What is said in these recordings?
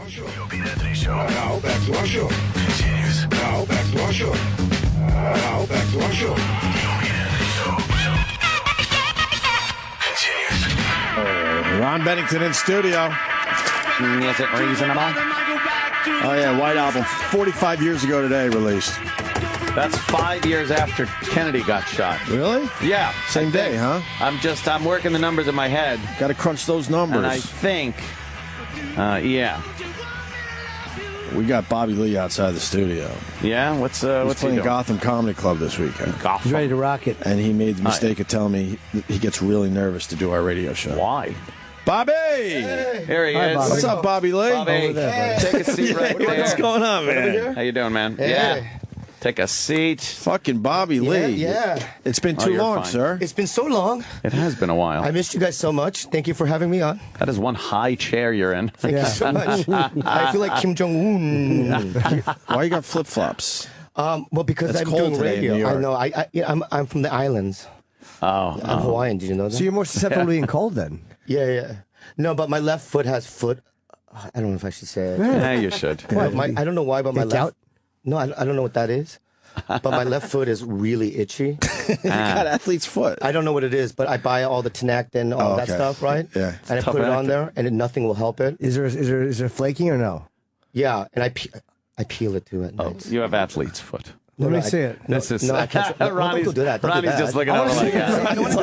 show. Now back to our show. Continues. Now back to our show. Now back to our show. Continues. Ron Bennington in studio. Is it reasonable? Oh, yeah, White Album. 45 years ago today released. That's 5 years after Kennedy got shot. Really? Yeah. Same day, huh? I'm working the numbers in my head. Got to crunch those numbers. And I think, yeah. We got Bobby Lee outside the studio. Yeah? What's He's he playing doing? Gotham Comedy Club this weekend. Gotham. He's ready to rock it. And he made the mistake of telling me he gets really nervous to do our radio show. Why? Bobby! Here he Hi, is. Bobby. What's up, Bobby Lee? Bobby, Over there, take a seat right there. What's going on, man? How you doing, man? Hey. Yeah. Take a seat. Fucking Bobby Lee. Yeah. It's been too you're long, fine. sir. It's been so long. It has been a while. I missed you guys so much. Thank you for having me on. That is one high chair you're in. Thank you so much. I feel like Kim Jong-un. Why you got flip-flops? Well, because It's I'm cold doing today in radio. New York. I know. I'm from the islands. Oh. I'm Hawaiian. Did you know that? So you're more susceptible to being cold then? Yeah. No, but my left foot has foot. I don't know if I should say it. Yeah, you should. But I don't know why, but my Kick left. out? No, I don't know what that is. But my left foot is really itchy. You got athlete's foot. I don't know what it is, but I buy all the Tinactin, all that okay. stuff, right? Yeah. And I Tough put it on actor. there, and nothing will help it. Is there flaking or no? Yeah, and I peel it too at Oh, night. you have athlete's foot. Let me I- see it. This is No, I can't. No, Ronnie's, don't do that. Don't do Ronnie's that. just looking at it like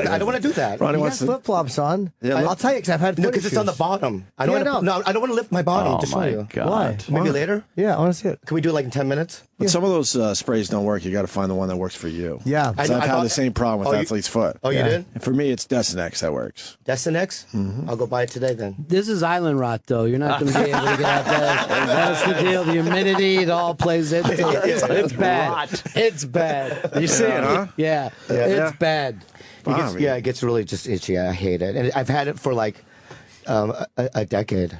I don't want to do that. Ronnie You got wants to... flip-flops on. Yeah, I'll tell you because I've had No, foot because it's on the issues. bottom. I Yeah, don't want to. no. No, I don't want to lift my bottom Oh to show my you. God. Why? Maybe later. Yeah, I want to see it. Can we do it like in 10 minutes? But some of those sprays don't work. You got to find the one that works for you. Yeah. So I've had bought- the same problem with Oh, you- athlete's foot. Oh, you did? And for me, it's Desinex that works. Desinex? I'll go buy it today then. This is island rot, though. You're not going to be able to get out there. That's the deal. The humidity, it all plays into it. It's bad. It's bad. You see it, huh? Yeah, it's bad. Bobby. It gets really just itchy. I hate it. And I've had it for like a decade.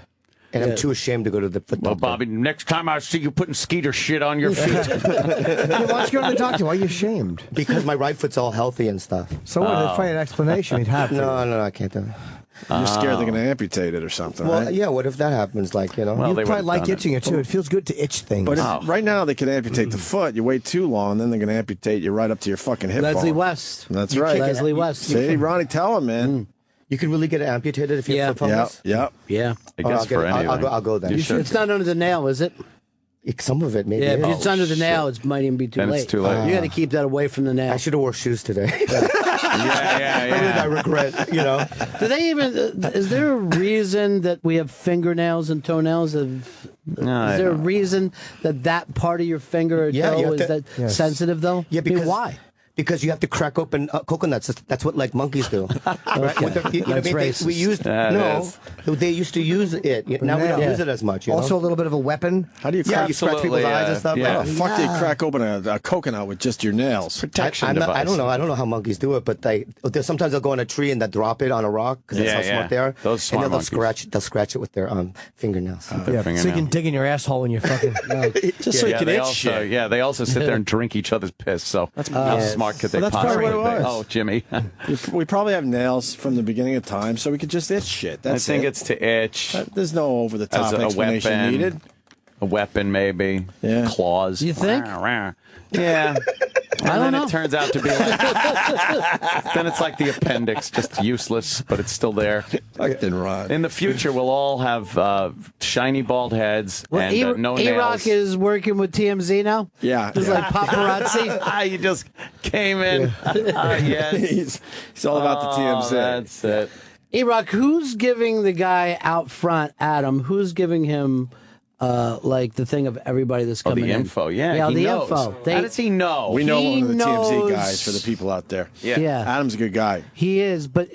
And I'm too ashamed to go to the foot Well, doctor. Bobby, next time I see you putting skeeter shit on your feet. Hey, why don't you go to the doctor? Why are you ashamed? Because my right foot's all healthy and stuff. So what? If I had an explanation, he'd have to. No, I can't do it. You're scared they're going to amputate it or something, Well, right? yeah, what if that happens? Like, you know. Well, You they probably would've like done it. itching it too. It feels good to itch things. But if, right now they can amputate the foot. You wait too long, then they're going to amputate you right up to your fucking hip Leslie bone. West. That's right. Leslie West. See, Ronnie, tell him, man. You can really get it amputated if you have foot Yeah, fungus? yeah. Yeah. I Oh, guess I'll get for it. anything. I'll go then. You should. It's not under the nail, is it? Some of it, maybe. Yeah, if is. it's under the nail, it might even be too Then late. it's too late. You got to keep that away from the nail. I should have wore shoes today. Yeah. I regret, you know. Do they even? Is there a reason that we have fingernails and toenails? Is there a reason that part of your finger or Yeah, toe you have is to- that sensitive though? Yeah, I mean, because why? Because you have to crack open coconuts. That's what like monkeys do. Right? With the- you know what I That's mean? racist. We used That they used to use it. Now we don't Yeah. use it as much. You also know? a little bit of a weapon. How do you Yeah, crack? you scratch people's Absolutely, eyes and stuff. yeah. How Like, the fuck do you crack open a coconut with just your nails? Protection I device. don't know. I don't know how monkeys do it, but sometimes they'll go on a tree and they'll drop it on a rock because that's Yeah, how yeah. smart they are. Those smart and then monkeys. they'll scratch it with their fingernails. Yeah, so you fingernail. can dig in your asshole when you fucking. Just so you Yeah, can they itch also, shit. yeah, they also sit there and drink each other's piss. So how smart could they Well, that's possibly probably what it be? was. Oh, Jimmy. We probably have nails from the beginning of time, so we could just itch shit. I That's think it. it's to itch. There's no over-the-top As a explanation weapon. needed. A weapon, maybe. Yeah. Claws. You think? Yeah. I don't know. It turns out to be like, then it's like the appendix, just useless, but it's still there. Fucking Ron. In the future, we'll all have shiny bald heads and no nails. E-Rock is working with TMZ now. Yeah. It's like paparazzi. You just came in. Yes. He's all about the TMZ. That's it. E-Rock, who's giving the guy out front, Adam? Who's giving him like the thing of everybody that's Oh, coming the in? info. Yeah, Yeah, he the knows. info. How does he know? We know He one of the TMZ knows- guys for the people out there. Yeah. Adam's a good guy. He is, but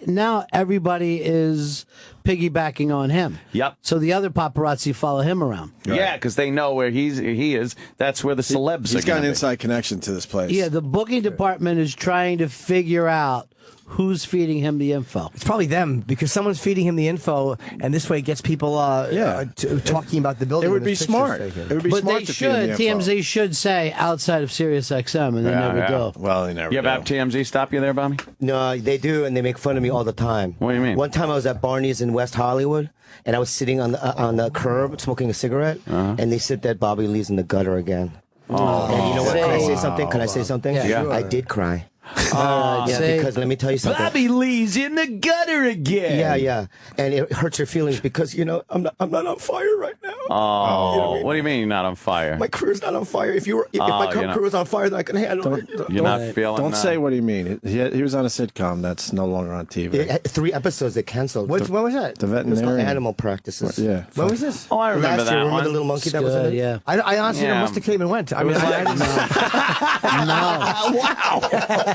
now everybody is piggybacking on him. Yep. So the other paparazzi follow him around. Yeah, because they know where he is. That's where the celebs He's are got gonna an be. inside connection to this place. Yeah, the booking department is trying to figure out who's feeding him the info? It's probably them because someone's feeding him the info, and this way it gets people talking about the building. It would when be there's pictures smart. taken. It would be But smart they to feed him should. the info. TMZ should say outside of Sirius XM, and they never do. Well, they never You do. have TMZ stop you there, Bobby? No, they do, and they make fun of me all the time. What do you mean? One time I was at Barney's in West Hollywood, and I was sitting on the curb smoking a cigarette, and they said that Bobby Lee's in the gutter again. Oh. And you know what? Can I say something? Can I say something? Yeah. I did cry. Yeah, Because let me tell you something. Bobby Lee's in the gutter again. Yeah, and it hurts your feelings because I'm not on fire right now. Oh, what do you mean you're not on fire? My career's not on fire. If my career was on fire, then I can handle it. You're not feeling Don't that. say what do you mean. He was on a sitcom that's no longer on TV. 3 episodes they canceled. When was that? The It was called veterinarian. Animal Practices. Yeah. When was this? Oh, I remember Last that year, remember one. the little monkey that was in Good, it? yeah. I honestly Yeah. must have came and went. I mean, I didn't know.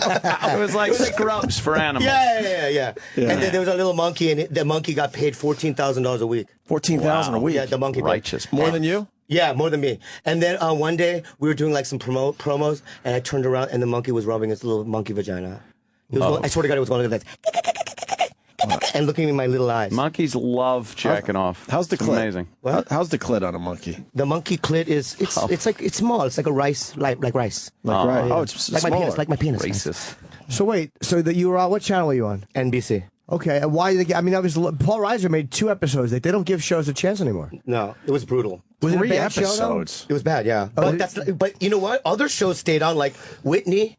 It was like Scrubs for animals. Yeah. And then there was a little monkey, and the monkey got paid $14,000 a week. 14,000 a week. Yeah, the monkey paid. Righteous. More than you? Yeah, more than me. And then one day we were doing like some promos, and I turned around, and the monkey was rubbing his little monkey vagina. It was going, I swear to God, it was going like that, and looking in my little eyes. Monkeys love jacking off. How's the It's clit? amazing. How's the clit on a monkey? The monkey clit is it's small. It's like a rice, like rice. Like, right. Oh, it's Like smaller. my penis. Racist. So wait, you were on what channel were you on? NBC. Okay, and why did they? I mean, that was Paul Reiser made 2 episodes. They don't give shows a chance anymore. No, it was brutal. Was it a 3 bad show, though? episodes. It was bad, yeah. But you know what? Other shows stayed on, like Whitney.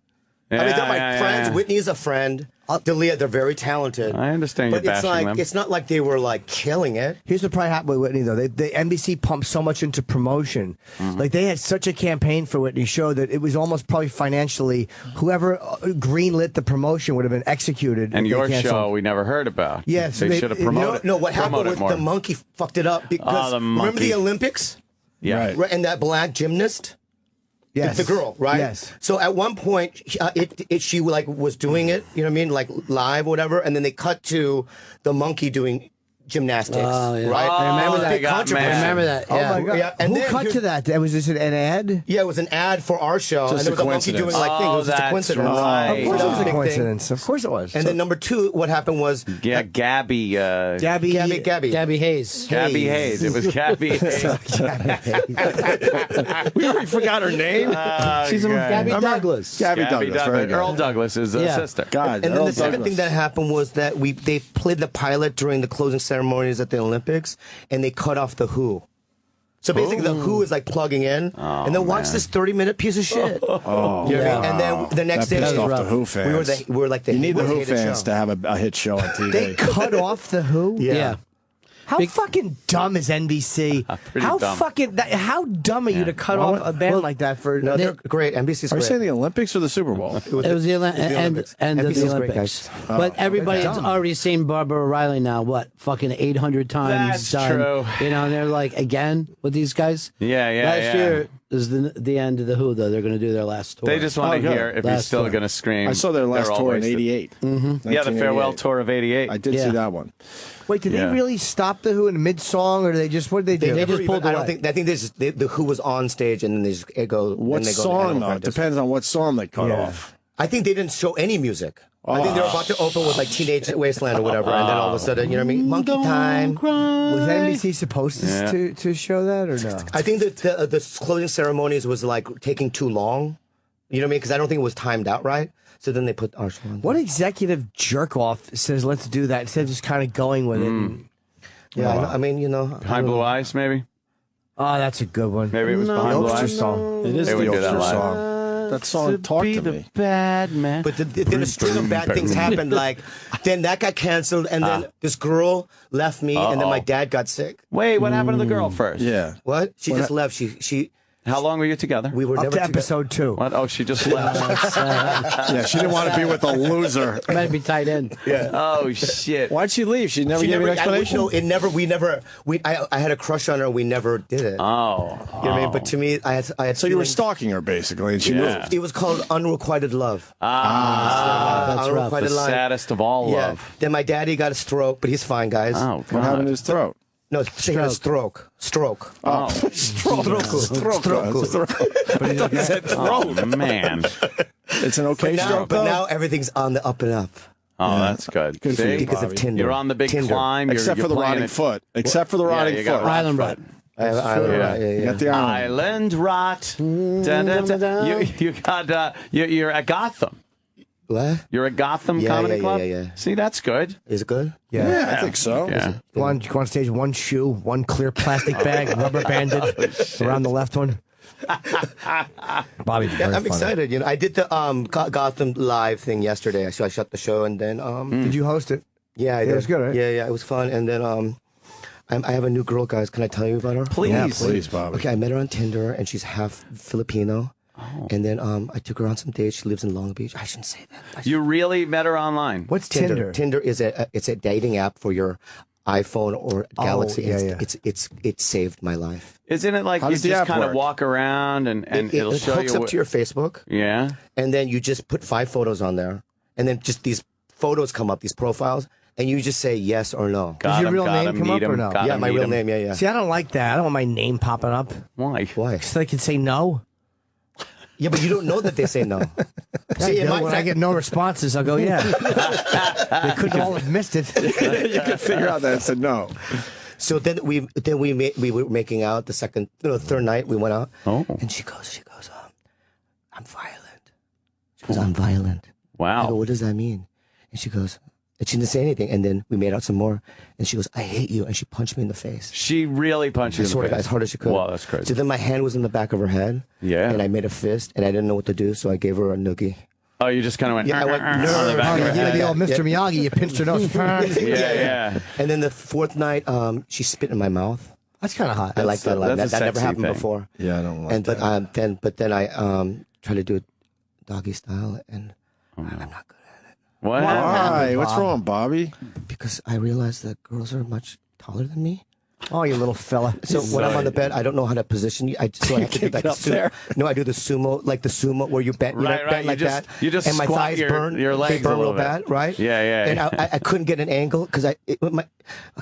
I mean, they're my friends. yeah. Whitney's a friend. Delia, they're very talented. I understand But you're it's bashing like them. it's not like they were like killing it. Here's what probably happened with Whitney though. The NBC pumped so much into promotion. Like they had such a campaign for Whitney's show that it was almost probably financially whoever greenlit the promotion would have been executed. And if they your canceled. show we never heard about. Yeah, so they they- should have you know- promoted. No, what happened promoted was more. the monkey fucked it up because the remember monkey. the Olympics? Yeah. Right. Right, and that black gymnast? Yes. The girl, right? Yes. So at one point, she like was doing it, you know what I mean, like live or whatever, and then they cut to the monkey doing gymnastics, Oh, yeah. right? Oh, And it was a they big got controversy. mad. Remember that? Oh Yeah. my God! Yeah, and Who then cut here- to that? Was this an ad? Yeah, it was an ad for our show, Just and there was a a monkey coincidence. doing like thing. It was just a that's coincidence. right. Of course, That it was a a big thing. coincidence. Of course, it was. And then number 2, what happened was Yeah, Gabby. Gabby. Gabby Hayes. Gabby Hayes. It was Gabby Hayes. We already forgot her name. She's Gabby Douglas. Gabby Douglas. Very good. Earl Douglas is the Yeah. sister. God, And then Earl the second Douglas. thing that happened was that they played the pilot during the closing ceremonies at the Olympics, and they cut off the Who. So basically, the Who is like plugging in, and then watch this 30-minute piece of shit. Oh, You know what I mean? And then the next that day, pissed off rough. the Who fans. we were like the you need the most Who hated fans show. to have a hit show on TV. They cut off the Who. Yeah. How fucking dumb is NBC? Pretty how dumb. how dumb are you to cut off a band like that for? No, they're great. NBC's Are you great. saying the Olympics or the Super Bowl? It was the Olympics. end of the NBC's great, Olympics. guys. But everybody's dumb. already seen Barbara O'Reilly now, what, fucking 800 times That's done. true. You know, and they're like, again, with these guys? Yeah, yeah, Last yeah. year is the end of the Who, though. They're going to do their last tour. They just want to good. hear if he's Last still tour. going to scream. I saw their last They're all tour in wasted. '88. Yeah, the farewell tour of '88. I did Yeah. see that one. Wait, did Yeah. they really stop the Who in mid song, or did they just what did they do? They Never just pulled I away. don't think. I think the Who was on stage, and then they just go. What then they go to song Animal though? It Practice. depends on what song they cut Yeah. off. I think they didn't show any music. I think they were about to open with like Teenage Wasteland or whatever, and then all of a sudden, you know what I mean? Monkey Time. Was NBC supposed to show that or no? I think that the closing ceremonies was like taking too long. You know what I mean? Because I don't think it was timed out right. So then they put our show on. What executive jerk off says let's do that instead of just kind of going with it? And, Yeah, I mean, you know. Behind Blue Eyes, maybe. oh, that's a good one. Maybe it was Behind Blue Oakster Eyes. song. It is They the would do that Oakster live. song. That song talked Be to the me. bad man. But then a string of bad things happened. Like, then that got canceled, and then this girl left me, and then my dad got sick. Wait, what happened to the girl first? Yeah. What? She just left. She. How long were you together? We were Up never to together. episode 2. What? Oh, she just left. Yeah, she didn't want to be with a loser. Might be tight end. Oh shit. Why'd she leave? She never She gave never. an explanation. No, it never. We never. I had a crush on her. We never did it. Oh. You know what I mean? But to me, I had. So you were feelings. stalking her basically, and she Yeah. moved. It was called unrequited love. That's rough. The Unrequited love. saddest of all Yeah. love. Then my daddy got a stroke, but he's fine, guys. Oh, What happened to God. his throat? No, she had a stroke. Stroke. Oh, Stroke. But he said throat. oh man. It's an okay Now, stroke. but though? now everything's on the up and up. Oh, that's good. Good for See? you, Because of Bobby. Tinder. You're on the big Tinder. climb. Except you're for the playing rotting it. foot. Except for the Yeah, rotting you got foot. Island rot. rot. I have island rot. Yeah, You yeah. got the Island rot. Dun, dun, dun. You got you're at Gotham. What? You're at Gotham Yeah, Comedy yeah, Club. yeah. See, that's good. Is it good? Yeah, I think so. Yeah. Go on stage, one shoe, one clear plastic bag, rubber banded around the left one. Bobby, Yeah, I'm excited. You know, I did the Gotham live thing yesterday. So I shut the show and then Did you host it? yeah, I did. it was good, right? Yeah, yeah, it was fun. And then I have a new girl, guys. Can I tell you about her? Please. Yeah, please, Bobby. Okay, I met her on Tinder, and she's half Filipino. And then I took her on some dates. She lives in Long Beach. I shouldn't say that. You really met her online. What's Tinder. Tinder? Tinder is it's a dating app for your iPhone or Galaxy. yeah, yeah. It saved my life. Isn't it like How you does the just app kind of work? walk around and it'll it show hooks you? up to your Facebook, Yeah. and then you just put 5 photos on there, and then just these photos come up, these profiles, and you just say yes or no. Got your him, real gotta name come meet up or him, no? gotta Yeah, my meet real him. name. Yeah, yeah. See, I don't like that. I don't want my name popping up. Why? Why? So they can say no. Yeah, but you don't know that they say no. See, in my when I get no responses, I'll go, yeah. They couldn't all have missed it. You could figure out that. I said no. So then we were making out the third night we went out. Oh. And she goes, I'm violent. She goes, I'm violent. I go, Wow. what does that mean? And she goes, and she didn't say anything. And then we made out some more. And she goes, I hate you. And she punched me in the face. She really punched you I in swear the to God, face. as hard as she could. Wow, that's crazy. So then my hand was in the back of her head. Yeah. And I made a fist, and I didn't know what to do, so I gave her a noogie. Oh, you just kind of went. Yeah, I went, on the back of her Yeah, head. the old Mr. Miyagi, you pinched her nose. Yeah. And then the fourth night, she spit in my mouth. That's kind of hot. I like that a lot. that's a That never sexy happened thing. before. Yeah, I don't like And that. but then I tried to do it doggy style, and I'm not good at it What? Why? What's wrong, Bobby? because I realized that girls are much taller than me. Oh, you little fella. So when I'm on the bed, I don't know how to position you. So I have to do like Get up there. No, I do the sumo, like the sumo where you bend, Right, right. bend You like just- that. you just and my squat thighs your- burn. your legs they burn a little real bit. bad, right? Yeah, yeah, And yeah. I couldn't get an angle because my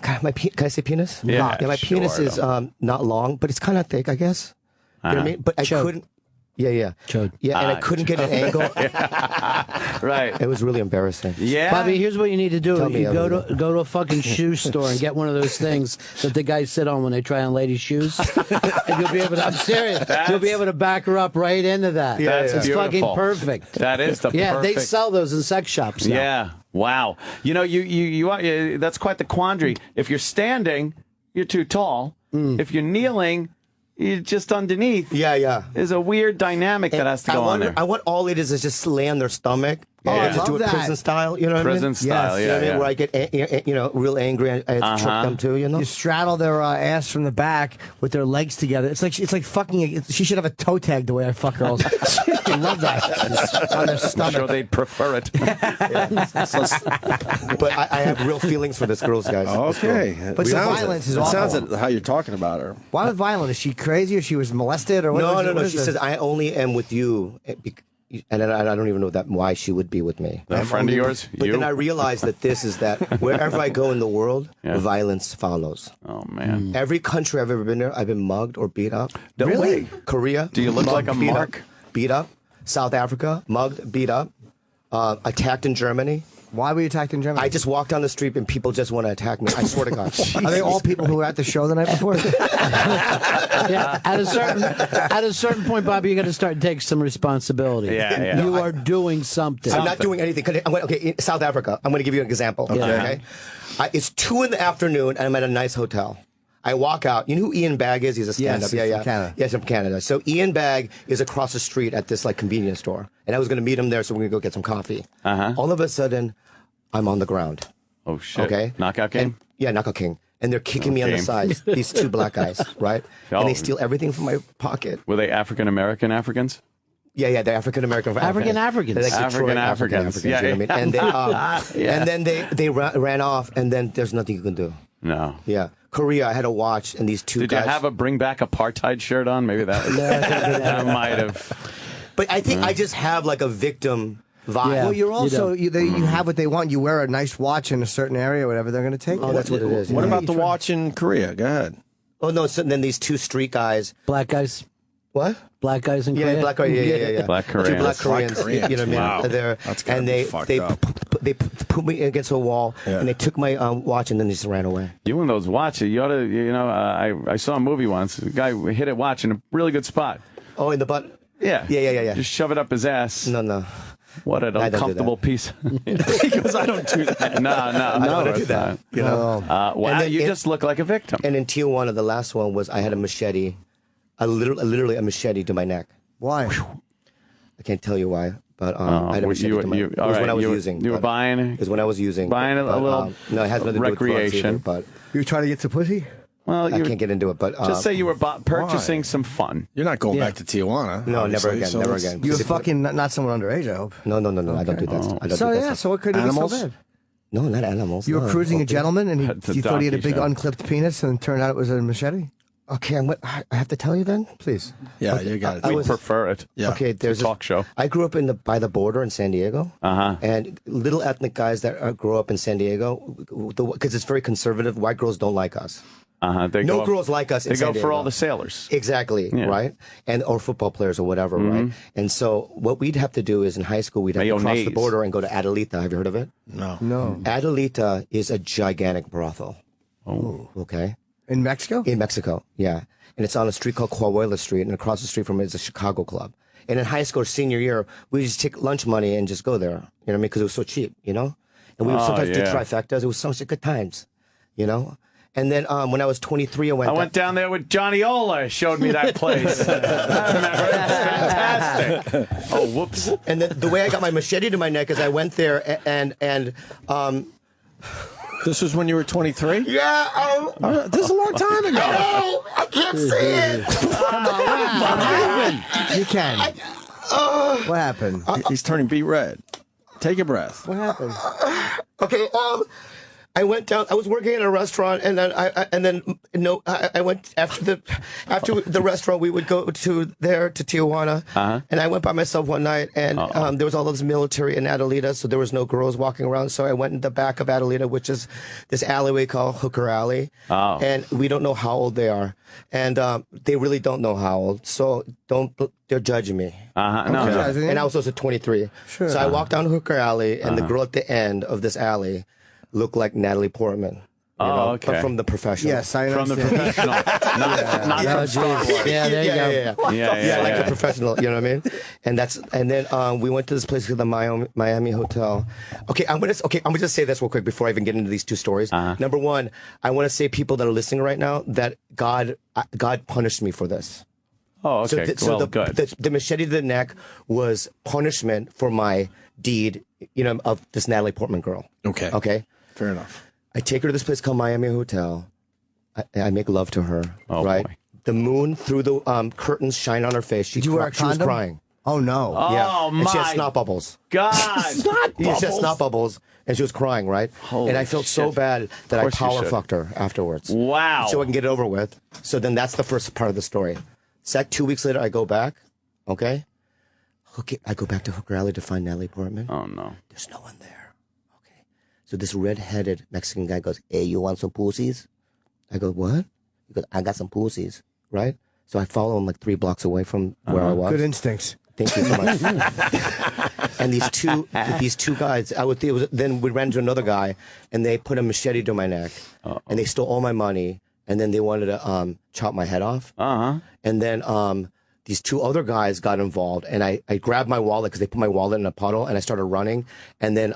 can I say penis? Yeah, my penis sure. is not long, but it's kind of thick, I guess. You know what I mean? But I Chode. couldn't. Yeah. Chode. Yeah, and I couldn't get an angle. Right. It was really embarrassing. Yeah. Bobby, here's what you need to do. Tell me You go everything. to a fucking shoe store and get one of those things that the guys sit on when they try on ladies' shoes. And you'll be able to, I'm serious. You'll be able to back her up right into that. That's It's fucking beautiful. perfect. That is the Yeah, perfect. they sell those in sex shops now. Yeah. Wow. You know, you that's quite the quandary. If you're standing, you're too tall. If you're kneeling, you're just underneath. Yeah. There's a weird dynamic that has to go on there. I want all it is just lay on their stomach. Oh, and I just love do it that. prison style. You know what I Prison mean? style, You know what I mean? yeah. Where I get real angry. I have to choke them too. You know. You straddle their ass from the back with their legs together. It's like fucking. She should have a toe tag the way I fuck girls. I love that on their I'm sure stomach. they'd prefer it. But I have real feelings for this girl's guys. Okay. But the Sounds violence it. is It sounds awful. it how you're talking about her. Why was violent? Is she crazy or she was molested or what? No. what is She this? says I only am with you, and I don't even know why she would be with me. A friend of yours? But You? then I realized that this is that wherever I go in the world, violence follows. Oh man. Every country I've ever been there, I've been mugged or beat up. No way. Korea. Do you look mugged, like a beat up, mark? Beat up. South Africa, mugged, beat up. Attacked in Germany. Why were you attacked in Germany? I just walk down the street and people just want to attack me. I swear to God. Are they all people who were at the show the night before? Yeah, at a certain point, Bobby, you got to start taking some responsibility. Yeah. You are doing something. I'm not doing anything. Okay, South Africa. I'm going to give you an example. Okay. It's 2 p.m. and I'm at a nice hotel. I walk out. You know who Ian Bagg is? He's a stand-up. Yes, he's from Canada. Yes, from Canada. So Ian Bagg is across the street at this convenience store, and I was going to meet him there, so we're going to go get some coffee. All of a sudden, I'm on the ground. Oh shit. Okay. Knockout game. Yeah, Knockout King. And they're kicking me on the Game. sides. These 2 black guys, right? Oh. And they steal everything from my pocket. Were they African American Africans? Yeah, they're African American. African Africans. They're like Detroit African-Africans. you know what I mean? And and then they ran off, and then there's nothing you can do. No. Yeah, Korea. I had to watch, and these 2 Did guys. you have a bring back apartheid shirt on? Maybe that was, that might have. But I think I just have a victim vibe. Yeah. Well, you're also You you have what they want. You wear a nice watch in a certain area, whatever they're going to take. Oh, that's what it is. What yeah. about the watch in Korea? Go ahead. Oh no! So then these 2 street guys. Black guys. What? Black guys in Yeah, Korea. black Koreans. Yeah. Black 2 Koreans. black Koreans. Koreans. You know what I mean? Wow. They're, That's gotta and be they fucked they up. they put me against a wall, and they took my watch, and then they just ran away. You and those watches, you ought to, I saw a movie once. A guy hit a watch in a really good spot. Oh, in the butt? Yeah. Yeah. Just shove it up his ass. No. What an I don't do uncomfortable that. piece. Because I don't do that. No, I don't it's do that. not. You know? Wow, And then you just look like a victim. And in Tijuana, the last one was I had a machete, literally a machete to my neck. Why? I can't tell you why, but I had a machete to my neck. It all was right, when I was you were- using. you were but buying- It was when I was using. buying a little no, it has nothing to do with drugs recreation. either, but You were trying to get some pussy? Well, I can't get into it. But just say you were purchasing some fun. You're not going back to Tijuana. No, never obviously, again, so never it's- again. You were fucking not someone underage, I hope. No, I don't do that. I don't So do that yeah, stuff. so what could it be so Animals? bad? No, not animals. You were no. cruising a Okay. gentleman, and That's a you thought he had a donkey big show. unclipped penis, and it turned out it was a machete. Okay, I have to tell you then, please. Yeah, you got it. We prefer it. Yeah. Okay, there's a talk show. I grew up by the border in San Diego, and little ethnic guys that grow up in San Diego, because it's very conservative. White girls don't like us. No girls like us in They San go for Diego. all the sailors. Exactly, right? Or football players or whatever, right? And so what we'd have to do is in high school, we'd have to cross the Mayonnaise. border and go to Adelita. Have you heard of it? No. Adelita is a gigantic brothel. Oh. Okay. In Mexico? In Mexico, yeah. And it's on a street called Coahuila Street, and across the street from it is a Chicago club. And in high school, senior year, we just take lunch money and just go there. You know what I mean? Because it was so cheap, you know? And we would sometimes do trifectas. It was such good times, you know? And then when I was 23, I went down there with Johnny Ola. Showed me that place. I remember. It's fantastic. Oh, whoops. And then the way I got my machete to my neck is I went there and This was when you were 23? yeah, This is a long time ago. I can't say it. What happened? You can. What happened? He's turning beet red. Take a breath. What happened? Okay, I went down. I was working in a restaurant, and then I went after the restaurant. We would go to Tijuana, and I went by myself one night, and there was all this military in Adelita, so there was no girls walking around. So I went in the back of Adelita, which is this alleyway called Hooker Alley, and we don't know how old they are, and they really don't know how old. So they're judging me. No. And I was also 23. Sure. So I walked down Hooker Alley, and the girl at the end of this alley looked like Natalie Portman. You know, okay. But from The Professional. Yes, I From the understand. professional. Not from Star Wars. Yeah, there you go. Yeah, Like The Professional, you know what I mean? And then we went to this place called the Miami Hotel. Okay, I'm gonna just say this real quick before I even get into these two stories. Number one, I want to say people that are listening right now that God punished me for this. Oh, okay. Good. The machete to the neck was punishment for my deed, you know, of this Natalie Portman girl. Okay. Okay. Fair enough. I take her to this place called Miami Hotel. I make love to her. Oh, right. boy. The moon through the curtains shine on her face. She Did you wear a she was condom? crying. Oh no. Oh, And she had my snot bubbles. God. Yeah, she had snot bubbles, and she was crying, right? and I felt so shit. bad that I course you power should. fucked her afterwards. Wow. So I can get it over with. So then that's the first part of the story. 2 weeks later, I go back. Okay. I go back to Hooker Alley to find Natalie Portman. Oh, no. There's no one there. Okay. So this red-headed Mexican guy goes, "Hey, you want some pussies?" I go, "What?" He goes, "I got some pussies." Right? So I follow him like 3 blocks away from where I was. Good instincts. Thank you so much. And these two guys, then we ran into another guy, and they put a machete to my neck, and they stole all my money, and then they wanted to chop my head off. And then these 2 other guys got involved, and I grabbed my wallet because they put my wallet in a puddle, and I started running, and then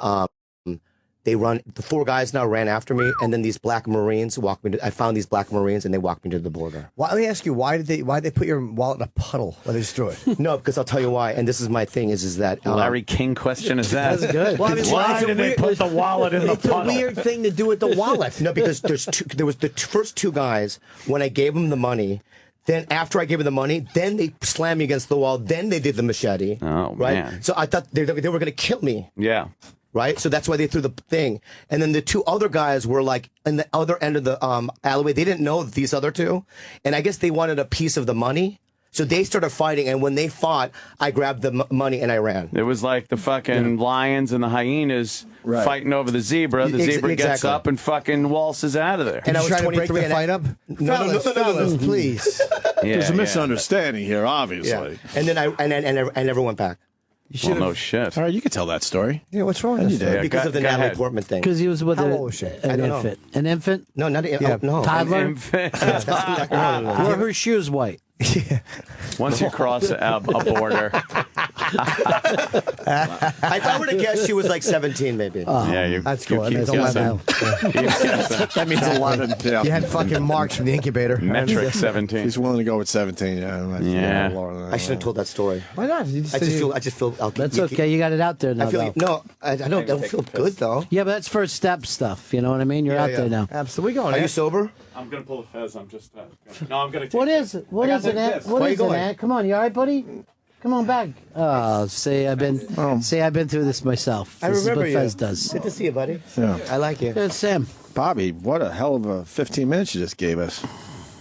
the 4 guys now ran after me, and then these black Marines I found these black Marines, and they walked me to the border. Let me ask you, why did they put your wallet in a puddle when they just threw it? No, because I'll tell you why, and this is my thing, is that Larry King question is that? That's good. Well, I mean, Why it's did they put the wallet in the It's a puddle? weird thing to do with the wallet. No, because there was the first 2 guys, when I gave them the money, then after I gave them the money, then they slammed me against the wall, then they did the machete. Oh, right? man. So I thought they were going to kill me. Yeah. Right? So that's why they threw the thing. And then the 2 other guys were like in the other end of the alleyway. They didn't know these other 2. And I guess they wanted a piece of the money. So they started fighting, and when they fought, I grabbed the money and I ran. It was like the fucking lions and the hyenas fighting over the zebra. The zebra gets Exactly. up and fucking waltzes out of there. And I was trying to break 23 the and fight up? No, Fellas, please. Yeah, There's a yeah. misunderstanding here, obviously. And then I never went back. Well, no shit. All right, you can tell that story. Yeah, what's wrong And with you this? did. Because of the go Natalie ahead. Portman thing. Because he was with How an old was she? infant. An infant? No, not no. Toddler? Infant. Were her shoes white? Once you cross a border. If I were to guess, she was like 17, maybe. Yeah, you. That's you cool. keep That's guessing. 11. That means 11. Yeah. You had fucking marks from the incubator. Metric 17. He's willing to go with 17. Yeah. I shouldn't have told that story. Why not? I just feel. That's okay. You got it out there now. I feel. though. No, I don't feel good though. Yeah, but that's first step stuff. You know what I mean? You're Yeah, out yeah. there now. Absolutely. We going. Are you sober? I'm gonna pull a fez. I'm just. No, I'm gonna. What is it? What I is gotta it, take Ant? this. What Where is you it, going? Ant? Come on, you all right, buddy? Come on back. Oh, see, I've been through this myself. I This remember is you. what Fez does. Good to see you, buddy. Yeah. I like you. It's Sam. Bobby, what a hell of a 15 minutes you just gave us.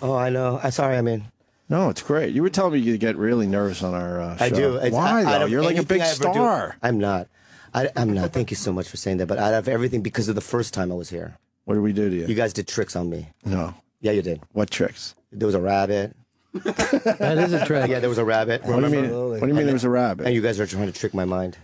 Oh, I know. I'm sorry. I mean, No, it's great. You were telling me you get really nervous on our show. I do. Why, out though? of You're like a anything big I ever do- star. I'm not. I'm not. Thank you so much for saying that. But out of everything, because of the first time I was here, What did we do to you? you guys did tricks on me. No. Yeah, you did. What tricks? There was a rabbit. That is a trick. Yeah, there was a rabbit. What do you mean? What do you mean there was a rabbit? And you guys are trying to trick my mind.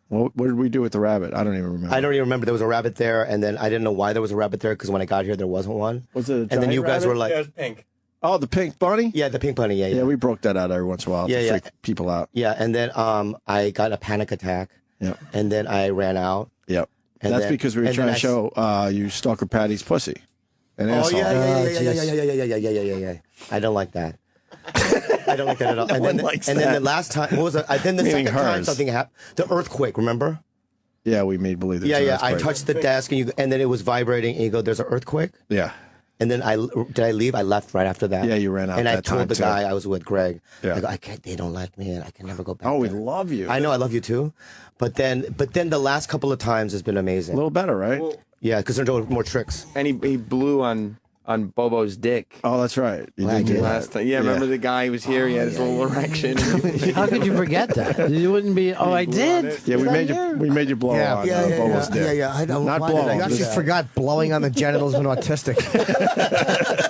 What did we do with the rabbit? I don't even remember. I don't even remember. There was a rabbit there, and then I didn't know why there was a rabbit there because when I got here, there wasn't one. Was it a And then giant you guys rabbit? were like, pink. Oh, the pink bunny? yeah, the pink bunny. Yeah, yeah. Yeah, we broke that out every once in a while Yeah, to yeah. freak people out. Yeah, and then I got a panic attack, Yep. and then I ran out. Yep. And That's then- because we were and trying then to show you Stalker Patty's pussy. An Oh asshole. yeah. I don't like that. I don't like that at all. one likes and then that. the last time, what was it? Then the Meaning second time hers. something happened. The earthquake, remember? Yeah, we made believe. Yeah, yeah. That's I great. touched the desk, and then it was vibrating, and you go, "There's an earthquake." Yeah. And then did I leave? I left right after that. Yeah, you ran out And I that told time, the too. guy I was with, Greg. Yeah. I go, I can't. They don't like me, and I can never go back. Oh, we there." love you. I know, I love you too. But then the last couple of times has been amazing. A little better, right? Yeah, because they're doing more tricks. And he blew on Bobo's dick. Oh, that's right. You I did do did. that. Last time. Yeah, remember the guy who was here? He had his little erection. How could you forget that? You wouldn't be. Oh, I did. Yeah, we Is that made here? you blow Yeah. on Yeah, Bobo's dick. I don't. Not why did blow. I You do actually that? forgot blowing on the genitals of an autistic.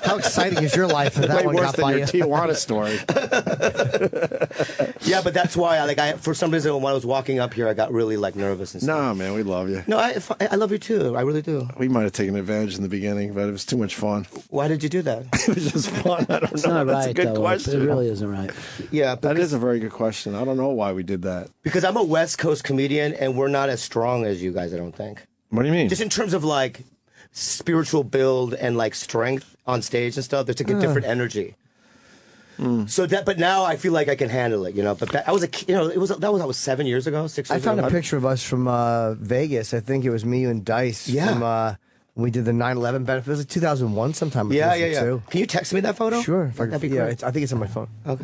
How exciting is your life that that Way one worse got than by your you? Tijuana story. Yeah, but that's why I for some reason when I was walking up here, I got really like nervous and stuff. No, man, we love you. No, I love you too. I really do. We might have taken advantage in the beginning, but it was too much fun. Why did you do that? It was just fun. I don't It's know. not That's right. a good though. question. It really isn't right. Yeah, That is a very good question. I don't know why we did that. because I'm a West Coast comedian, and we're not as strong as you guys. I don't think. What do you mean? Just in terms of like spiritual build and like strength on stage and stuff. There's like a different energy. So that, but now I feel like I can handle it, you know. But that, I was I was 7 years ago, 6 I years found ago. a picture of us from Vegas. I think it was me, you, and Dice. Yeah. From, when we did the 9/11 benefit. It was like 2001 sometime. it Yeah, was, yeah, yeah. too. Can you text me that photo? Sure. If I That'd could, be yeah, great. I think it's on my phone. Okay.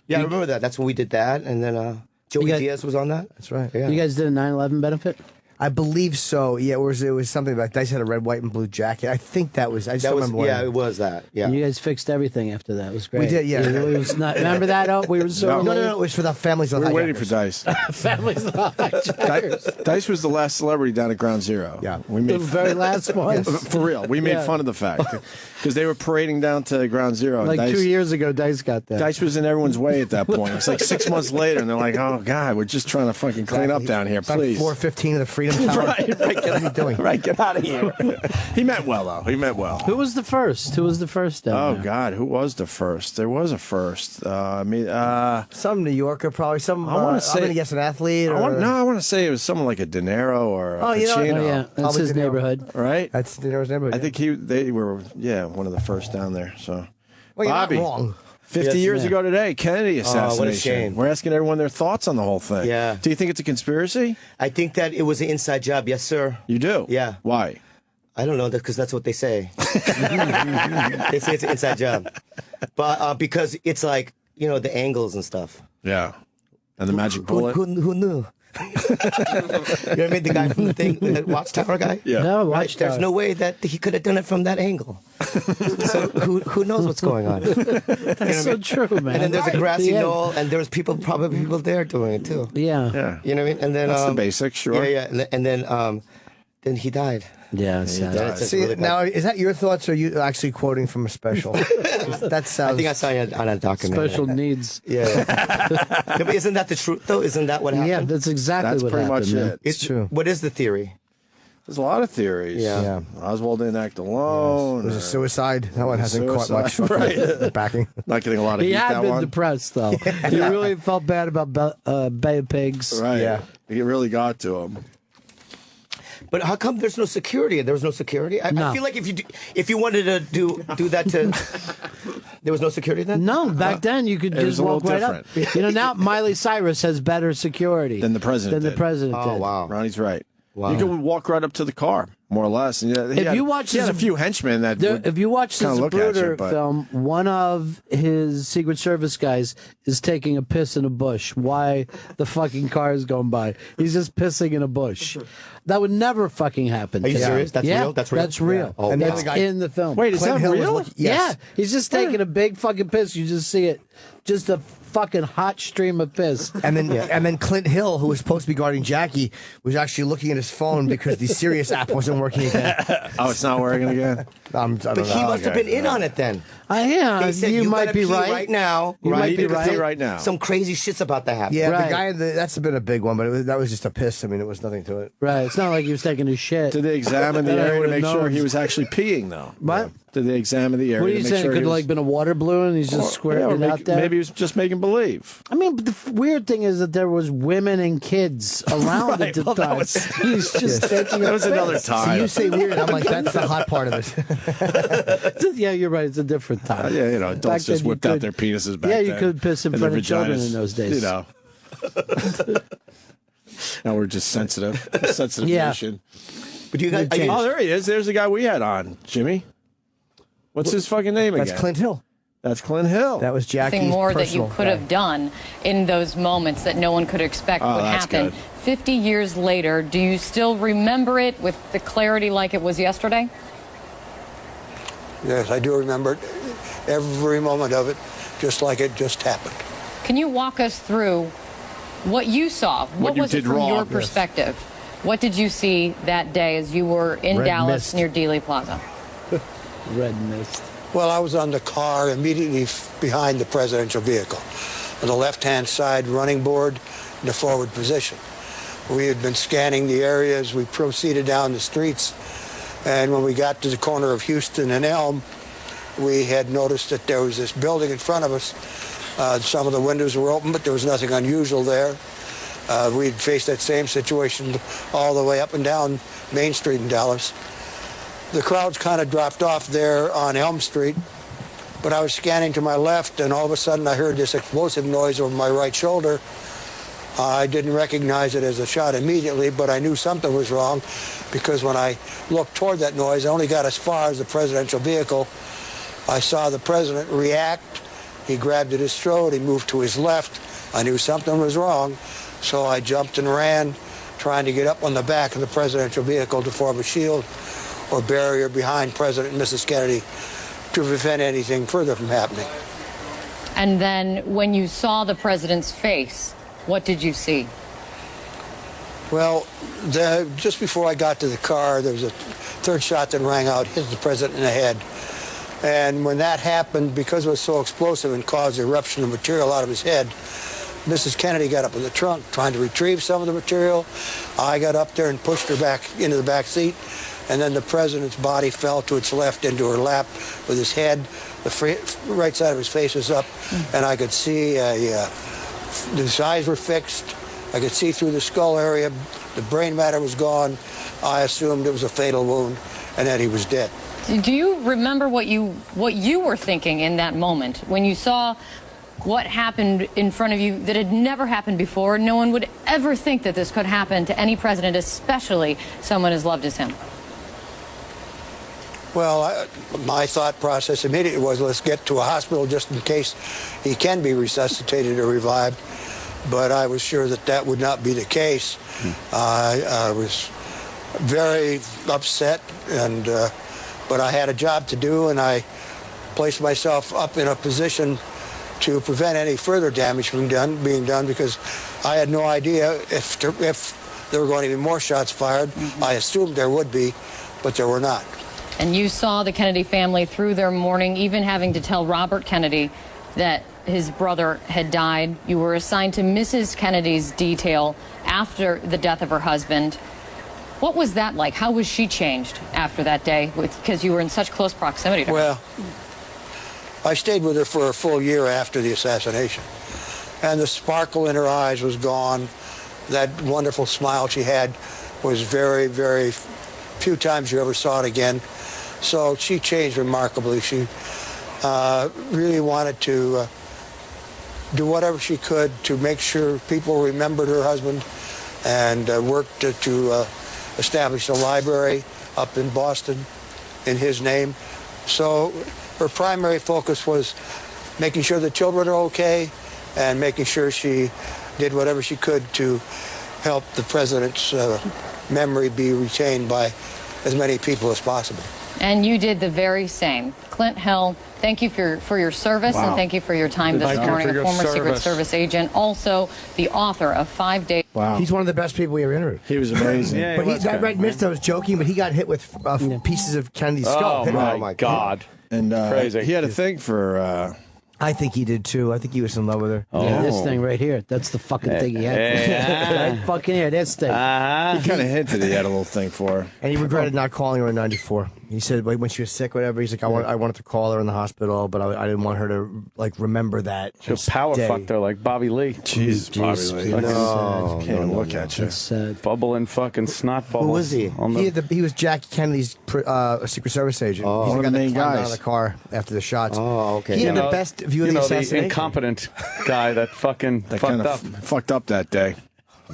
Yeah, I remember that. That's when we did that, and then Joey got- Diaz was on that. That's right. Yeah. You guys did a 9/11 benefit. I believe so. Yeah, it was something like Dice had a red, white, and blue jacket. I think that was. I just That don't was remember. yeah, when. it was that. Yeah. And you guys fixed everything after that. It was great. did, yeah. It was not, remember that? Oh, we were so No, it was for the families of we the were waiting for hijackers. Dice. families of hijackers. Dice was the last celebrity down at Ground Zero. Yeah. we The made very last one. for real. We made Yeah. fun of the fact because they were parading down to Ground Zero. And Like Dice, 2 years ago, Dice got that. Dice was in everyone's way at that point. It's like 6 months later, and they're like, "Oh God, we're just trying to fucking clean up down here, It's on please." floor 15 of the Freedom Tower. Right, What are you doing? Right, get out of here. He meant well, though. He meant well. Who was the first? Who was the first down Oh there? God, who was the first? There was a first. Some New Yorker, probably. Some. I wanna I'm say- going to guess an athlete. Or, I want to say it was someone like a De Niro or a Oh, you know what? Pacino, Oh, yeah. That's Probably his De Niro. neighborhood. right? That's Dinero's neighborhood. I yeah. think they were one of the first down there. So Well, you're Bobby. not wrong. 50 Yes, years yeah. ago today, Kennedy assassination. what a shame. We're asking everyone their thoughts on the whole thing. Yeah. Do you think it's a conspiracy? I think that it was an inside job. Yes, sir. You do? Yeah. Why? I don't know because that's what they say. They say it's an inside job, but because it's like the angles and stuff. Yeah. And the magic Who, bullet? who knew? You know what I mean? The guy from the thing, the Watchtower guy. Yeah. No, Right? Watchtower. There's no way that he could have done it from that angle. So who knows what's going on? That's so true, man. And then there's a grassy Yeah. knoll, and there's probably people there doing it too. Yeah. Yeah. You know what I mean? And then That's the basics, sure. Yeah, yeah. And then Then he died. Yeah, it's sad. That's See, really now, is that your thoughts, or are you actually quoting from a special? That sounds. I think I saw it on a documentary. Special needs. Yeah. Yeah, but isn't that the truth, though? Isn't that what happened? Yeah, that's exactly That's what pretty happened. much man. it. It's true. What is the theory? There's a lot of theories. Yeah. Oswald didn't act alone. It was a suicide. That one hasn't caught much Suicide. fucking backing. Not getting a lot of He heat, had that been one. depressed, though. He really felt bad about Bay of Pigs. Right. Yeah. It really got to him. But how come there's no security? There was no security. I No. feel like if you wanted to do that to, there was no security then. No, back then you could It was just a walk little right up. different. You know, now Miley Cyrus has better security Than the president Than the did. president Oh did. wow. Ronnie's right. Wow. You can walk right up to the car, more or less. And If you watch he had a his- few henchmen that would If you watch the kinda look at you, Zapruder but- film, one of his Secret Service guys is taking a piss in a bush. Why the fucking car is going by? He's just pissing in a bush. That would never fucking happen. Are you today. serious? That's yeah, real? That's real? That's real. Yeah. Oh, And the That's other guy- in the film. Wait, is Clint that Hill was real? looking- yes. Yeah, he's just taking a big fucking piss. You just see it. Just a fucking hot stream of piss. And then Clint Hill, who was supposed to be guarding Jackie, was actually looking at his phone because the Sirius app wasn't working again. Oh, it's not working again? I don't But know. he must have okay. been in on it then. Yeah, They said you you might gotta be pee right. right now. You might be Because right. right now. Some crazy shit's about to happen. Yeah, Right. the guy, that's been a big one, but that was just a piss. I mean, it was nothing to it. Right. It's not like he was taking a shit. Did they examine the Then I area to would've make sure known. he was actually peeing, though? What? Did they examine the area What are to you make saying? sure It could he have was... like been a water balloon and he's just squirting or it out there? maybe he was just making believe. I mean, but the weird thing is that there was women and kids around at the well, that time. was- He's just taking That was another So time. you say weird, I'm like, that's the hot part of it. Yeah, you're right. It's a different time. Yeah, you know, Back adults just then you whipped out could- their penises back Yeah, you then, could piss in and front their of children vaginas, in those days. You know. Now we're just sensitive. Sensitive Yeah. nation. But you guys, Good change. Oh, there he is. There's the guy we had on, Jimmy. What's his fucking name again? That's Clint Hill. That's Clint Hill. That was Jackie's Something more that personal you could guy. have done in those moments that no one could expect Oh, would that's happen. good. 50 years later, do you still remember it with the clarity like it was yesterday? Yes, I do remember it, every moment of it, just like it just happened. Can you walk us through what you saw? What you was it did from wrong, your yes. perspective? What did you see that day as you were in Red Dallas mist. near Dealey Plaza? Red mist. Well, I was on the car immediately behind the presidential vehicle, on the left-hand side running board in the forward position. We had been scanning the areas. We proceeded down the streets, and when we got to the corner of Houston and Elm, we had noticed that there was this building in front of us. Some of the windows were open, but there was nothing unusual there. We'd faced that same situation all the way up and down Main Street in Dallas. The crowds kind of dropped off there on Elm Street, but I was scanning to my left, and all of a sudden I heard this explosive noise over my right shoulder. I didn't recognize it as a shot immediately, but I knew something was wrong, because when I looked toward that noise, I only got as far as the presidential vehicle. I saw the president react. He grabbed at his throat. He moved to his left. I knew something was wrong, so I jumped and ran, trying to get up on the back of the presidential vehicle to form a shield or barrier behind President and Mrs. Kennedy to prevent anything further from happening. And then when you saw the president's face, what did you see? Well, just before I got to the car, there was a third shot that rang out, hit the president in the head. And when that happened, because it was so explosive and caused eruption of material out of his head, Mrs. Kennedy got up in the trunk trying to retrieve some of the material. I got up there and pushed her back into the back seat. And then the president's body fell to its left into her lap with his head. The right side of his face was up, and I could see his eyes were fixed. I could see through the skull area. The brain matter was gone. I assumed it was a fatal wound and that he was dead. Do you remember what you were thinking in that moment when you saw what happened in front of you that had never happened before? No one would ever think that this could happen to any president, especially someone as loved as him. Well, my thought process immediately was, let's get to a hospital just in case he can be resuscitated or revived. But I was sure that that would not be the case. I was very upset, but I had a job to do, and I placed myself up in a position to prevent any further damage from being done, because I had no idea if there were going to be more shots fired. I assumed there would be, but there were not. And you saw the Kennedy family through their mourning, even having to tell Robert Kennedy that his brother had died. You were assigned to Mrs. Kennedy's detail after the death of her husband. What was that like? How was she changed after that day? Because you were in such close proximity to her. Well, I stayed with her for a full year after the assassination. And the sparkle in her eyes was gone. That wonderful smile she had was very, very few times you ever saw it again. So she changed remarkably. She really wanted to do whatever she could to make sure people remembered her husband, and worked to establish a library up in Boston in his name. So her primary focus was making sure the children are okay and making sure she did whatever she could to help the president's memory be retained by as many people as possible. And you did the very same. Clint Hill, thank you for your service, and thank you for your time this morning. A former Secret Service agent, also the author of 5 Days. Wow. He's one of the best people we ever interviewed. He was amazing. But I read Mist, I was joking, but he got hit with pieces of Kennedy's skull. Oh, my God. And crazy. He had a thing for... I think he did too. I think he was in love with her. Oh. Yeah, this thing right here. That's the fucking thing he had. Right fucking here, this thing. He kind of hinted he had a little thing for her. And he regretted not calling her in '94. He said when she was sick, whatever. He's like, I wanted to call her in the hospital, but I didn't want her to remember that. She power fucked her like Bobby Lee. Jesus, Bobby Lee. No, can't even look at you. That's sad. Bubbling fucking snot bubbles. Who was he? He was Jackie Kennedy's Secret Service agent. Oh. He's One the of the guy main that climbed out guys. of the car after the shots. Oh, okay. He had the best view of the assassination. The incompetent guy that fucking That fucked kind up. of fucked up that day.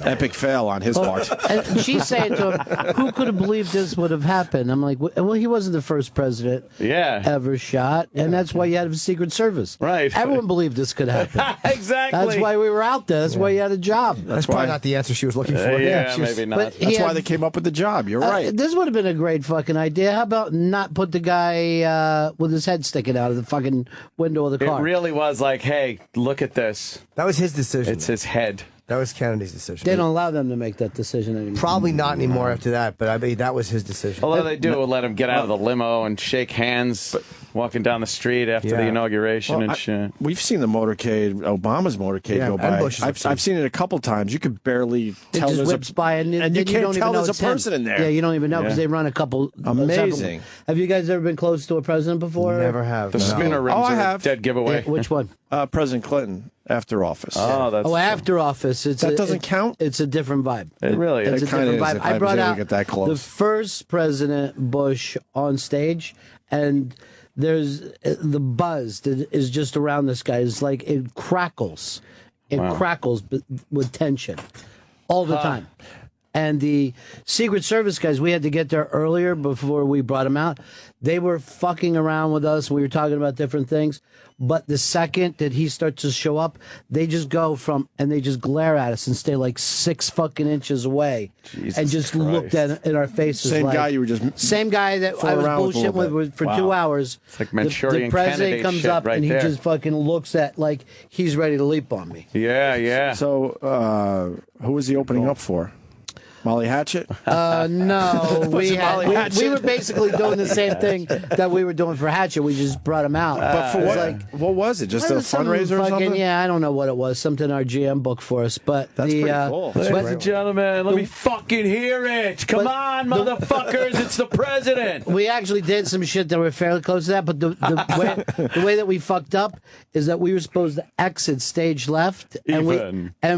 Epic fail on his part. And she's saying to him, who could have believed this would have happened? I'm like, well, he wasn't the first president ever shot, and that's why you had a Secret Service. Right. Everyone believed this could happen. Exactly. That's why we were out there. That's why you had a job. That's probably not the answer she was looking for. Maybe not. But That's why they came up with the job. You're right. This would have been a great fucking idea. How about not put the guy with his head sticking out of the fucking window of the car? It really was like, hey, look at this. That was his decision. It's his head. That was Kennedy's decision. They don't allow them to make that decision anymore. Probably not anymore after that, but I mean, that was his decision. Although they do let him get out of the limo and shake hands walking down the street after the inauguration and shit. We've seen the motorcade, Obama's motorcade, go by. I've seen it a couple times. You could barely tell just there's whips by and you then can't don't tell even know there's a it's him. person in there. Yeah, you don't even know because they run a couple. Amazing. Have you guys ever been close to a president before? Never have. The spinner rims I are have. a dead giveaway. Yeah, which one? President Clinton after office. Oh, that's After office. That doesn't count? It's a different vibe. it really It's is. a kinda different is vibe. if I I was brought able to out get that close. the first President Bush on stage, and there's the buzz that is just around this guy. It's like it crackles. It crackles with tension all the time. And the Secret Service guys, we had to get there earlier before we brought them out. They were fucking around with us. We were talking about different things. But the second that he starts to show up, they just go and they just glare at us and stay like 6 fucking inches away. Jesus and just Christ. looked in our faces. Same like, guy you were just Same guy that I fooling was around with a bullshitting little with for 2 hours. It's like The Manchurian president candidate comes shit up right and he there. just fucking looks at like he's ready to leap on me. Yeah. So, who was he opening up for? Molly Hatchet? No, we Molly Hatchet? were basically doing the same thing that we were doing for Hatchet. We just brought him out. But for what? Like, What was it? Just a fundraiser or something? Yeah, I don't know what it was. Something our GM booked for us. But That's pretty cool. but- Ladies and gentlemen, let me fucking hear it. Come on, motherfuckers. It's the president. we actually did some shit that were fairly close to that, but the way that we fucked up is that we were supposed to exit stage left, and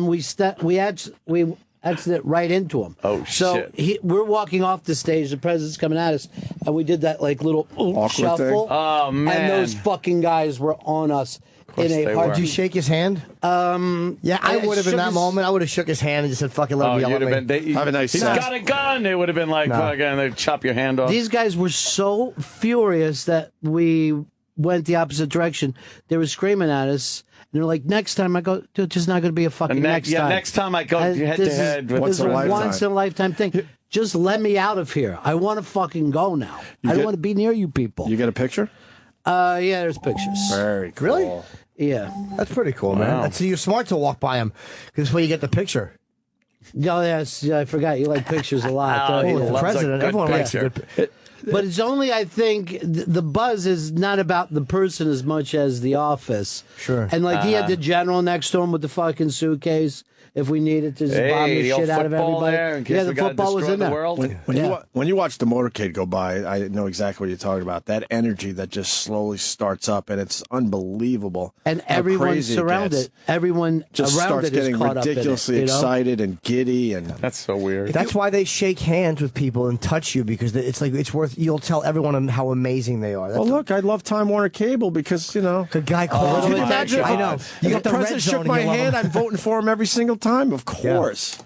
we exited right into him. Oh, so shit. we're walking off the stage, the president's coming at us, and we did that like little Awkward shuffle. thing. Oh, man. And those fucking guys were on us in they a were. hard. Did you shake his hand? Yeah, I would have in shook that his- moment. I would have shook his hand and just said, "Fucking let Oh, me yell you'd at have me." been. Have a nice He's set. got a gun. It would have been like, fucking, they'd chop your hand off. These guys were so furious that we went the opposite direction. They were screaming at us. And they're like, next time I go, dude, there's not going to be a fucking next time. next time I go And head to head with this is a lifetime. once in a lifetime thing. Just let me out of here. I want to fucking go now. I don't want to be near you people. You get a picture? Yeah, there's pictures. Very cool. Really? Yeah. That's pretty cool, man. Wow. So you're smart to walk by him because that's where you get the picture. Oh, yes, yeah, I forgot. You like pictures a lot. don't he you? The loves a president, good everyone likes a picture. good. But it's only, I think, the buzz is not about the person as much as the office. Sure. And like he had the general next to him with the fucking suitcase. If we needed to just bomb the the old shit out of football everybody. there in case Yeah, we the gotta football was destroy in the there. world. When you watch the motorcade go by, I know exactly what you're talking about. That energy that just slowly starts up, and it's unbelievable. And how everyone crazy it surrounded gets. it. Everyone Just around starts it is getting caught ridiculously up in it, you know? excited and giddy, and That's so weird. That's why they shake hands with people and touch you because it's like it's worth. You'll tell everyone how amazing they are. That's well, look, I love Time Warner Cable because the guy called Can you. you imagine? I know. You If got the the red president zone shook and my you love hand, him. I'm voting for him every single time. Of course.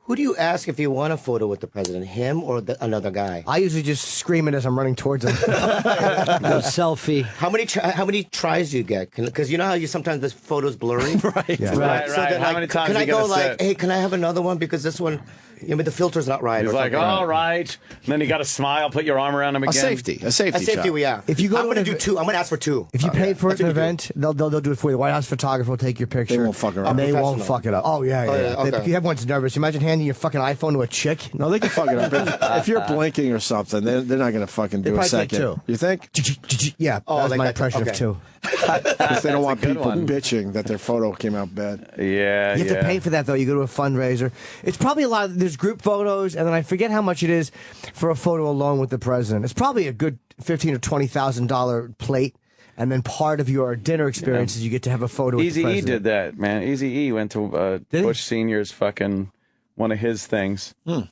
Who do you ask if you want a photo with the president? Him or another guy? I usually just scream it as I'm running towards him. No selfie. How many tries do you get? Because you know how you sometimes the photo's blurry. Right. Yeah. Right, So right. then, How like, many times can are I you go gonna like, sit? hey, can I have another one because this one, the filter's not right. He's or like, something. all right. And then you got to smile, put your arm around him A again. safety A safety, shot. yeah. If you go I'm to going to an do two. I'm going to ask for two. If you paid for That's an what you do. event, they'll do it for you. The White House photographer will take your picture. They won't fuck around. And they won't Professional. fuck it up. Oh yeah, yeah. Oh, yeah, okay. Everyone's nervous. Imagine handing your fucking iPhone to a chick. No, they can fuck it up. If you're blinking or something, they're not going to fucking do a probably take second. two. You think? Yeah, Oh, that was like my that. impression Okay. of two. Because they don't want good people one. bitching that their photo came out bad. Yeah, You have to pay for that though. You go to a fundraiser. It's probably a lot. There's group photos, and then I forget how much it is for a photo alone with the president. It's probably a good $15,000 or $20,000 plate, and then part of your dinner experience is you get to have a photo. with the Easy E president. did that, man. Easy E went to Did he? Bush Senior's fucking one of his things. And,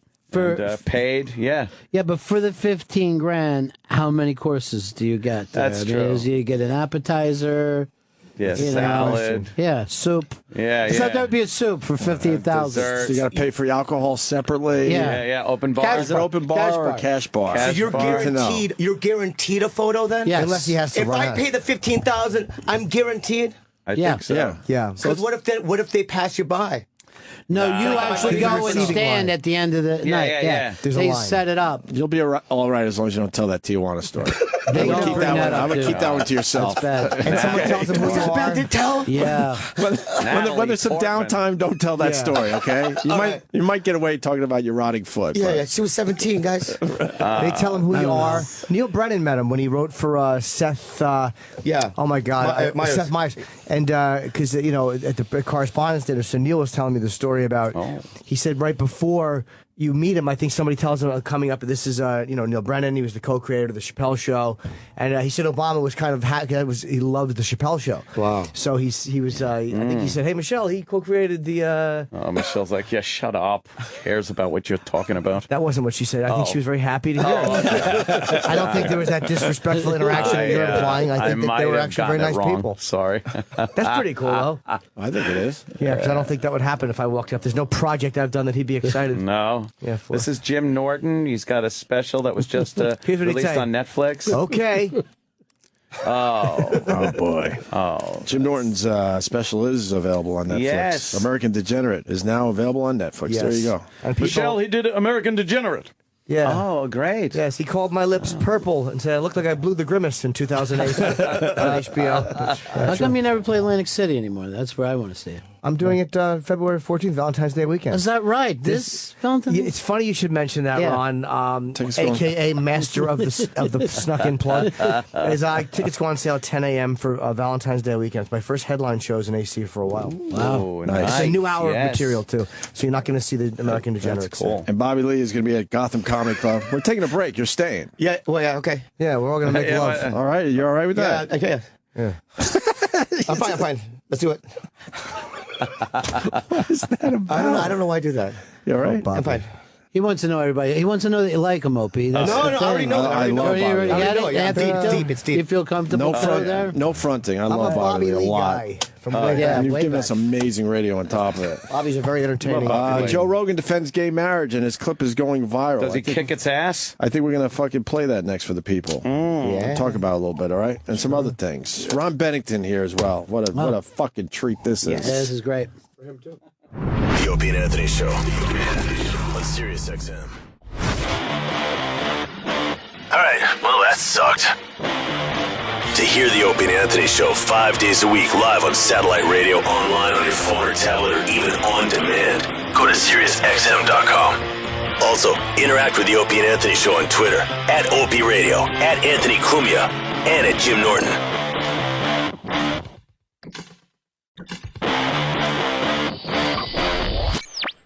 paid, yeah. Yeah, but for the 15 grand, how many courses do you get? There? That's I mean, true. You get an appetizer. Yeah, You know, salad. Yeah, soup. Yeah, So yeah. that would be a soup for 15,000. dessert. So you got to pay for your alcohol separately. Yeah. Yeah, open bar. Cash Is it open bar Cash or bar. a cash bar? Cash So you're bar. guaranteed. You're guaranteed a photo then. Yes. Unless he has to If run I out. pay the 15,000, I'm guaranteed. I Yeah. think so. Yeah. Yeah. Because what if they pass you by? No, you Nah. actually Like, go and receiving stand line. at the end of the night. yeah. There's a They line. set it up. You'll be all right as long as you don't tell that Tijuana story. They I'm don't gonna keep bring that that one. up, I'm gonna dude. keep that one to yourself. That's bad. And someone tells him who you are. tell? Yeah. When there's some Portman. downtime, don't tell that Yeah. story, okay? You might get away talking about your rotting foot. Yeah, but- yeah. She was 17, guys. They tell him who you are. Neil Brennan met him when he wrote for Seth. Yeah. Oh my God, Myers. Seth Myers. And because at the correspondence dinner, so Neil was telling me the story about. He said right before you meet him, I think somebody tells him coming up. This is Neil Brennan. He was the co-creator of the Chappelle Show, and he said Obama was kind of he loved the Chappelle Show. Wow. So he was. I think he said, "Hey Michelle, he co-created the." Oh, Michelle's like, yeah, shut up. Who cares about what you're talking about? That wasn't what she said. I think she was very happy to hear it. I don't think there was that disrespectful interaction that you're implying. I think that might they were have actually very gotten nice it wrong. people. Sorry. That's pretty cool, though. I think it is. Yeah, because I don't think that would happen if I walked up. There's no project I've done that he'd be excited. No. Yeah, for. This is Jim Norton. He's got a special that was just Here's what he'd released say. on Netflix. Okay. Oh boy. Oh. Jim Norton's special is available on Netflix. Yes. American Degenerate is now available on Netflix. Yes. There you go. And people, Michelle, he did American Degenerate. Yeah. Oh, great. Yes, he called my lips purple and said I looked like I blew the grimace in 2008 on HBO. How come you never play Atlantic City anymore? That's where I want to see it. I'm doing it February 14th, Valentine's Day weekend. Is that right? This Valentine's? Yeah, it's funny you should mention that, Yeah. Ron. Tickets go on- AKA master of the snuck-in plug. Tickets go on sale at 10 a.m. for Valentine's Day weekend. It's my first headline shows in AC for a while. Oh, nice. It's a new hour of Yes. material too, so you're not going to see the American Degenerates. That's cool. And Bobby Lee is going to be at Gotham Comedy Club. We're taking a break. You're staying. Yeah. Well, yeah. Okay. Yeah, we're all going to make Yeah, love. but- All right. You all right with Yeah. that? Okay. Yeah. I'm fine. I'm fine. Let's do it. What is that about? I don't know why I do that. You all right? I'm fine. He wants to know everybody. He wants to know that you like him, Opie. That's No, the no, I already thing. know that. I already know. love You already Bobby. got I it? know, yeah. Anthony, It's deep, it's deep. You feel comfortable No over there? no fronting. I I'm love a Bobby Lee Lee a lot. guy from way yeah. back. And you've way given back. us amazing radio on top of it. Bobby's a very entertaining. Joe Rogan defends gay marriage, and his clip is going viral. Does he kick its ass? I think we're going to fucking play that next for the people. Yeah. Talk about it a little bit, all right? And some other things. Ron Bennington here as well. What a fucking treat this is. Yeah, this is great. The Opie and Anthony Show on Sirius XM. All right, well, that sucked. To Hear the Opie and Anthony Show 5 days a week live on satellite radio, online on your phone or tablet, or even on demand. Go to SiriusXM.com. Also, interact with the Opie and Anthony Show on Twitter, at Opie Radio, at Anthony Cumia, and at Jim Norton.